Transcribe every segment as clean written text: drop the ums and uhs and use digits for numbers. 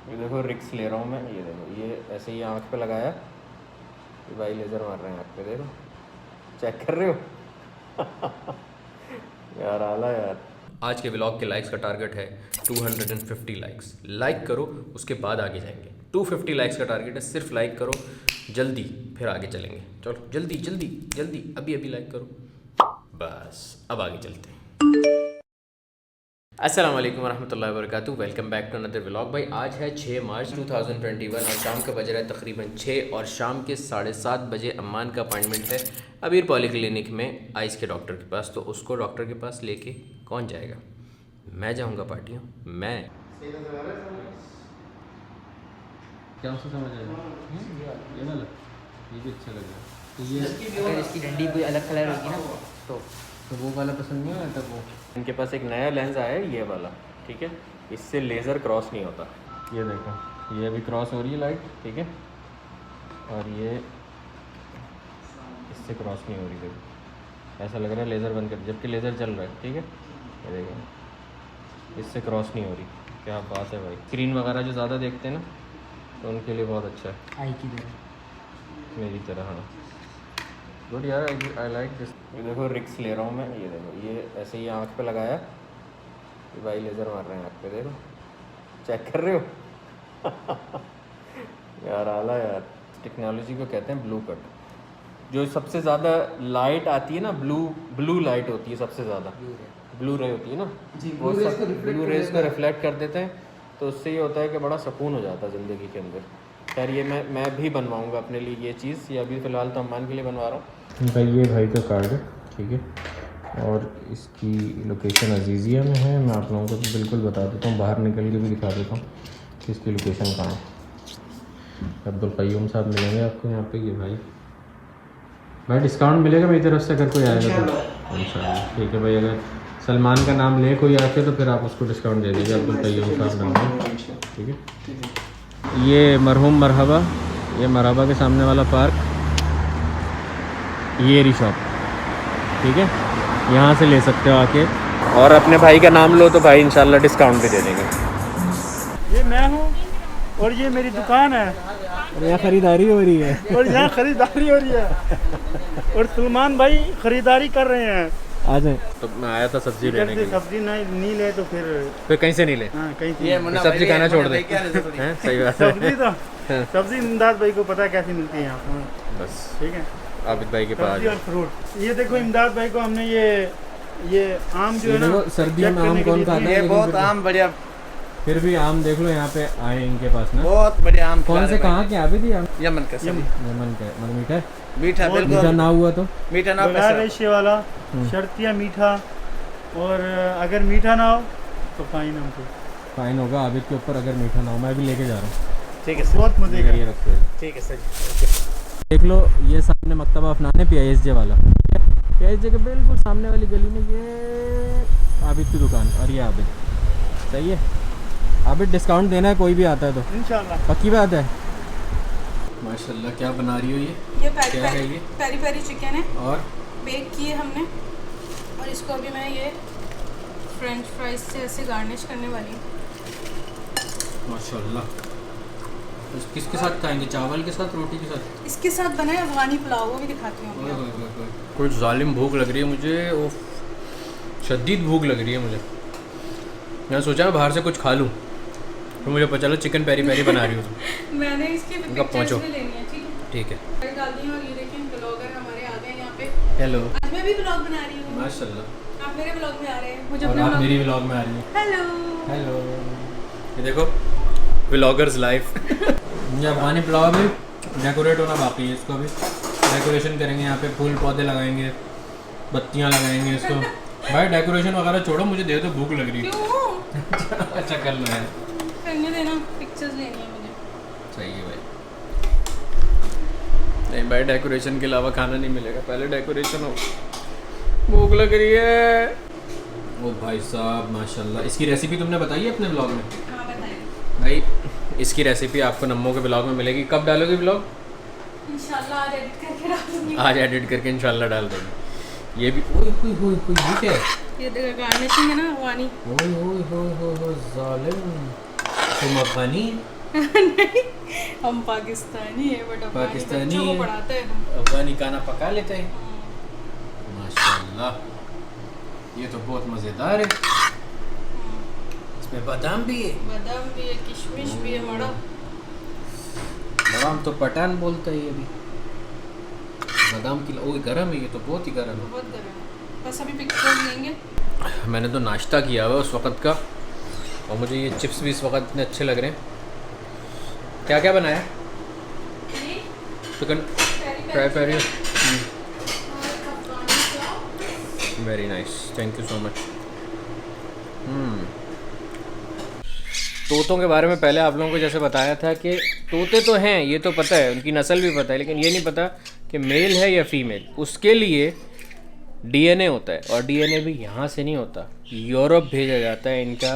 ये देखो रिक्स ले रहा हूँ मैं। ये देखो, ये ऐसे ही आँख पे लगाया, ये भाई लेज़र मार रहे हैं आँख पे, देखो चेक कर रहे हो। यार आला यार। आज के व्लॉग के लाइक्स का टारगेट है 250 लाइक्स। लाइक करो, उसके बाद आगे जाएंगे। 250 लाइक्स का टारगेट है, सिर्फ लाइक करो जल्दी, फिर आगे चलेंगे। चलो जल्दी जल्दी जल्दी, अभी अभी लाइक करो, बस अब आगे चलते हैं। अस्सलाम वालेकुम रहमतुल्लाहि व बरकातुहू। Welcome back to another vlog. भाई आज है 6 मार्च 2021 और शाम का बज रहा है तकरीबन 6 और शाम के 7:30 बजे अम्मान का अपॉइंटमेंट है अबीर पॉलीक्लिनिक में आइस के डॉक्टर के पास। तो उसको डॉक्टर के पास लेके कौन जाएगा? मैं जाऊंगा पार्टियों। मैं क्या उससे समझ आएगा? ये वाला ये भी अच्छा लग रहा है। तो ये अगर इसकी डंडी कोई अलग कलर होगी ना तो वो वाला पसंद नहीं आया था। वो इनके पास एक नया लेंस आया है, ये वाला, ठीक है। इससे लेज़र क्रॉस नहीं होता। ये देखो, ये अभी क्रॉस हो रही है लाइट, ठीक है, और ये इससे क्रॉस नहीं हो रही। देखो ऐसा लग रहा है लेज़र बंद कर, जबकि लेज़र चल रहा है, ठीक है। ये देखो, इससे क्रॉस नहीं हो रही। क्या बात है भाई। स्क्रीन वगैरह जो ज़्यादा देखते हैं ना, तो उनके लिए बहुत अच्छा है। आई की तरह मेरी तरह, हाँ। गुड यार, आई लाइक दिस। ये देखो रिक्स ले रहा हूँ मैं। ये देखो, ये ऐसे ही आँख पे लगाया, ये भाई लेज़र मार रहे हैं आँख पे, देखो चेक कर रहे हो। यार आला यार। टेक्नोलॉजी को कहते हैं ब्लू कट। जो सबसे ज़्यादा लाइट आती है ना, ब्लू लाइट होती है सबसे ज़्यादा, ब्लू रे होती है ना, वो सब ब्लू रेज को रिफ्लेक्ट कर देते हैं। तो उससे ये होता है कि बड़ा सुकून हो जाता है ज़िंदगी के अंदर। खैर ये मैं भी बनवाऊँगा अपने लिए ये चीज़। ये अभी फ़िलहाल तो अम्मान के लिए बनवा रहा हूँ। भाई ये भाई का कार्ड है, ठीक है, और इसकी लोकेशन अजीज़िया में है। मैं आप लोगों को तो बिल्कुल बता देता हूँ, बाहर निकल के भी दिखा देता हूँ कि इसकी लोकेशन कहाँ है। अब्दुल क़य्यूम साहब मिलेंगे आपको यहाँ पे। ये भाई डिस्काउंट मिलेगा मेरी तरफ से अगर कोई आएगा तो इंशाल्लाह। ठीक है भाई, अगर सलमान का नाम ले कोई आके तो फिर आप उसको डिस्काउंट दे दीजिए। अब्दुल क़य्यूम साहब नाम है, ठीक है। ये मरहूम मरहबा, ये मरहबा के सामने वाला पार्क, ये रही शॉप, ठीक है। यहाँ से ले सकते हो आके, और अपने भाई का नाम लो तो भाई इंशाल्लाह डिस्काउंट भी दे देंगे। ये मैं हूँ और ये मेरी दुकान है और यहाँ ख़रीदारी हो रही है और यहाँ खरीदारी हो रही है और सलमान भाई खरीदारी कर रहे हैं। आ जाए। तो मैं आया था सब्जी लेने के लिए। सब्जी नहीं ले तो फिर कहीं से नहीं ले। हाँ, कहीं फिर सब्जी खाना छोड़ दे। हैं, सही बात है। सब्जी तो सब्जी इमदाद भाई को पता है कैसी मिलती है यहाँ पर। बस ठीक है, आबिद भाई के पास सब्जी और फ्रूट। ये देखो इमदाद भाई को हमने ये आम जो है ना, सर्दियों में आम कौन खाता है? ये बहुत आम बढ़िया, फिर भी आम देख लो यहाँ पे आए इनके पास ना, बहुत बढ़िया आम। कौन से कहाँ के आबिद? यमन का सभी यमन का। मतलब मीठा है? मीठा, बिल्कुल मीठा ना हुआ तो मीठा ना बगैर रेशे वाला, शर्तिया मीठा, और अगर मीठा ना हो तो फाइन हमको फाइन होगा आबिद के ऊपर अगर मीठा ना हो। मैं भी लेके जा रहा हूँ। ठीक है, बहुत मजे का। ये रखते हैं, ठीक है सर। देख लो ये सामने मकतबा अफनान है, PISJ वाला। PISJ के बिल्कुल सामने वाली गली में ये आबिद की दुकान, और ये आबिद। सही है आबिद, डिस्काउंट देना है कोई भी आता है तो इंशाल्लाह। पक्की बात है। माशाल्लाह, क्या बना रही हो ये क्या है ये? पेरी पेरी चिकन है और बेक किए हमने, और इसको अभी मैं ये फ्रेंच फ्राइज से ऐसे गार्निश करने वाली हूँ। माशाल्लाह, तो किसके साथ खाएंगे? चावल के साथ, रोटी के साथ? इसके साथ बना है अफगानी पुलाव, वो भी दिखाती हूँ। कुछ जालिम भूख लग रही है मुझे, वो शदीद भूख लग रही है मुझे। मैं सोचा बाहर से कुछ खा लूँ, तो मुझे पता चला चिकन पेरी पेरी बना रही हूँ। मैंने इसकी पिक्चर्स भी लेनी है, ठीक है। ठीक है। डाल दी और ये देखें ब्लॉगर हमारे आ गए यहाँ पे। हेलो, आज मैं भी ब्लॉग बना रही हूँ। माशाल्लाह, आप मेरे ब्लॉग में आ रहे हैं, मुझे और अपने आप ब्लॉग मेरी व्लॉग में आ रही हैं। हेलो हेलो, ये देखो व्लॉगर्स लाइफ। ये अफगानी पुलाव भी डेकोरेट होना बाकी है, इसको भी डेकोरेशन करेंगे। यहाँ पे फूल पौधे लगाएंगे, बत्तियाँ लगाएंगे इसको। भाई डेकोरेशन वगैरह छोड़ो, मुझे दे दो, भूख लग रही है। क्यों अच्छा कर लो यार, करने देना, पिक्चर्स लेनी है मुझे। सही है भाई। नहीं भाई, डेकोरेशन के अलावा खाना नहीं मिलेगा, पहले डेकोरेशन हो। भूख लग रही है। ओ भाई साहब माशाल्लाह, इसकी रेसिपी तुमने बताई है अपने ब्लॉग में? हाँ बताएं। भाई इसकी रेसिपी आपको नम्मो के ब्लॉग में मिलेगी। कब डालोगे ब्लॉग? इंशाल्लाह आज एडिट करके डाल दूंगी। आज एडिट करके इंशाल्लाह डाल देंगे। ये भी ओए होए होए होए, ये क्या है? ये देखो गार्निशिंग है ना अफगानी। ओए होए होए होए होए, जालिम तुम अफगानी। नहीं, हम पाकिस्तानी है बट पाकिस्तानी बच्चों को है। पढ़ाते हैं हम। अफगानी खाना पका लेते हैं। माशाल्लाह, ये तो बहुत मज़ेदार है। इसमें बादाम भी है। बादाम भी है, किशमिश भी है, मड़ा। बादाम तो पठान बोलता है ये भी। बादाम की वो गरम है, ये तो बहुत ही गरम है। बहुत गर्म है। बस अभी पिक्चर लेंगे। मैंने तो नाश्ता किया हुआ उस वक़्त का, और मुझे ये चिप्स भी इस वक्त इतने अच्छे लग रहे हैं। क्या क्या बनाया? Chicken fry peri. Very nice, thank you so much. तोतों के बारे में पहले आप लोगों को जैसे बताया था कि तोते तो हैं, ये तो पता है, उनकी नस्ल भी पता है, लेकिन ये नहीं पता कि मेल है या फीमेल। उसके लिए डीएनए होता है, और डीएनए भी यहाँ से नहीं होता, यूरोप भेजा जाता है इनका।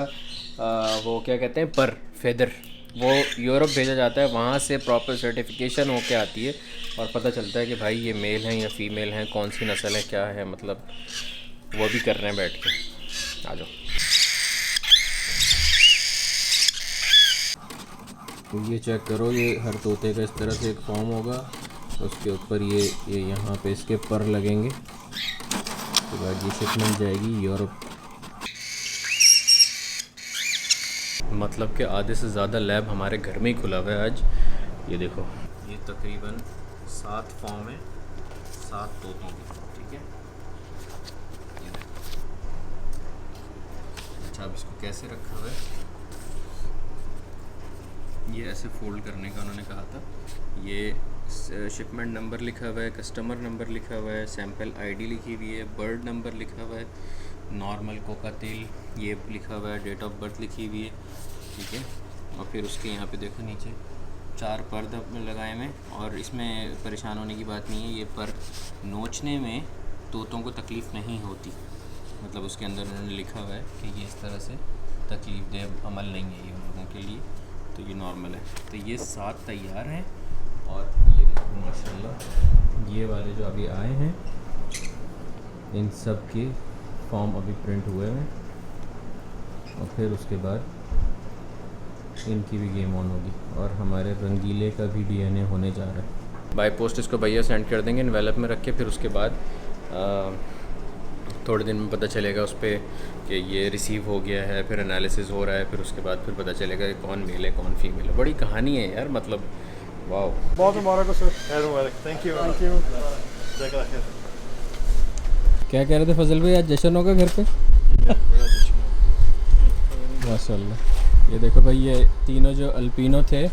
वो क्या कहते हैं, पर फेदर, वो यूरोप भेजा जाता है, वहाँ से प्रॉपर सर्टिफिकेशन होके आती है और पता चलता है कि भाई ये मेल हैं या फीमेल हैं, कौन सी नस्ल है, क्या है, मतलब वो भी कर रहे हैं बैठ के। आ जाओ। तो ये चेक करो, ये हर तोते का इस तरह से एक फॉर्म होगा, उसके ऊपर ये यहाँ पे इसके पर लगेंगे, उसके बाद ये शिपमेंट जाएगी यूरोप। मतलब कि आधे से ज़्यादा लैब हमारे घर में ही खुला हुआ है आज। ये देखो, ये तकरीबन 7 फॉर्म है, 7 तोतों की, ठीक है। ये देखो। अच्छा, अब इसको कैसे रखा हुआ है, ये ऐसे फोल्ड करने का उन्होंने कहा था। ये शिपमेंट नंबर लिखा हुआ है, कस्टमर नंबर लिखा हुआ है, सैंपल आईडी लिखी हुई है, बर्ड नंबर लिखा हुआ है, नॉर्मल कोका तेल ये लिखा हुआ है, डेट ऑफ बर्थ लिखी हुई है, ठीक है। और फिर उसके यहाँ पे देखो नीचे 4 पर्द लगाए हुए, और इसमें परेशान होने की बात नहीं है, ये पर नोचने में तोतों को तकलीफ़ नहीं होती, मतलब उसके अंदर उन्होंने लिखा हुआ है कि ये इस तरह से तकलीफ़ दे अमल नहीं है ये उन लोगों के लिए, तो ये नॉर्मल है। तो ये 7 तैयार हैं, और ये देखो माशाल्लाह, ये वाले जो अभी आए हैं इन सब के फॉर्म अभी प्रिंट हुए हैं, और फिर उसके बाद इनकी भी गेम ऑन होगी, और हमारे रंगीले का भी डीएनए होने जा रहा है। बाय पोस्ट इसको भैया सेंड कर देंगे इन्वेलप में रख के, फिर उसके बाद थोड़े दिन में पता चलेगा उस पर कि ये रिसीव हो गया है, फिर एनालिसिस हो रहा है, फिर उसके बाद फिर पता चलेगा कि कौन मेल है कौन फीमेल है। बड़ी कहानी है यार, मतलब वाह। बहुत मुबारक हो सर, खैर मुबारक। Thank you, thank you. जज़ाकल्लाह खैर। क्या कह रहे थे फजल भाई, आज जश्न होगा घर पे? माशाल्लाह। ये देखो भाई, ये तीनों जो अल्पिनो थे,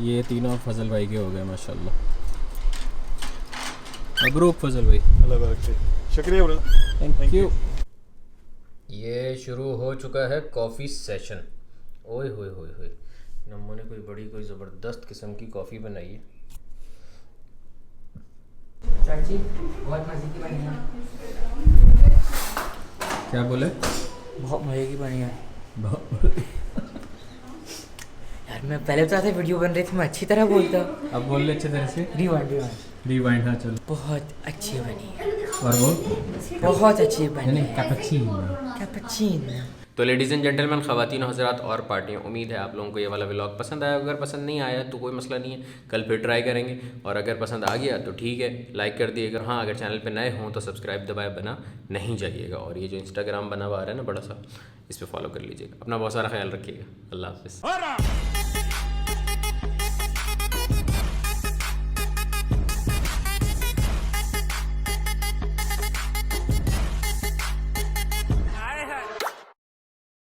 ये तीनों फजल भाई के हो गए माशाल्लाह। मबरूक फजल भाई, अल्लाह बारक। शुक्रिया ब्रदर, थैंक यू। ये शुरू हो चुका है कॉफ़ी सेशन। ओए होए होए होए, नम्मो ने कोई ज़बरदस्त किस्म की कॉफ़ी बनाई है। चाची बहुत मज़े की बनी है। क्या बोले? बहुत मज़े की बनी है यार। मैं पहले तो ऐसे वीडियो बन रही थी, मैं अच्छी तरह बोलता। अब बोल ले अच्छे तरह से। रिवाइंड हाँ चलो। बहुत अच्छी बनी है, और वो बहुत अच्छी बनी है। कैपुचिनो। तो लेडीज़ एंड जेंटलमैन, ख़वातीन हज़रात और पार्टियाँ, उम्मीद है आप लोगों को ये वाला व्लॉग पसंद आया। अगर पसंद नहीं आया तो कोई मसला नहीं है, कल फिर ट्राई करेंगे, और अगर पसंद आ गया तो ठीक है, लाइक कर दिएगा। हाँ, अगर चैनल पे नए हों तो सब्सक्राइब दबाए बना नहीं जाइएगा, और ये जो इंस्टाग्राम बना हुआ आ रहा है ना बड़ा सा, इस पर फॉलो कर लीजिएगा। अपना बहुत सारा ख्याल रखिएगा। अल्लाह हाफ़िज़।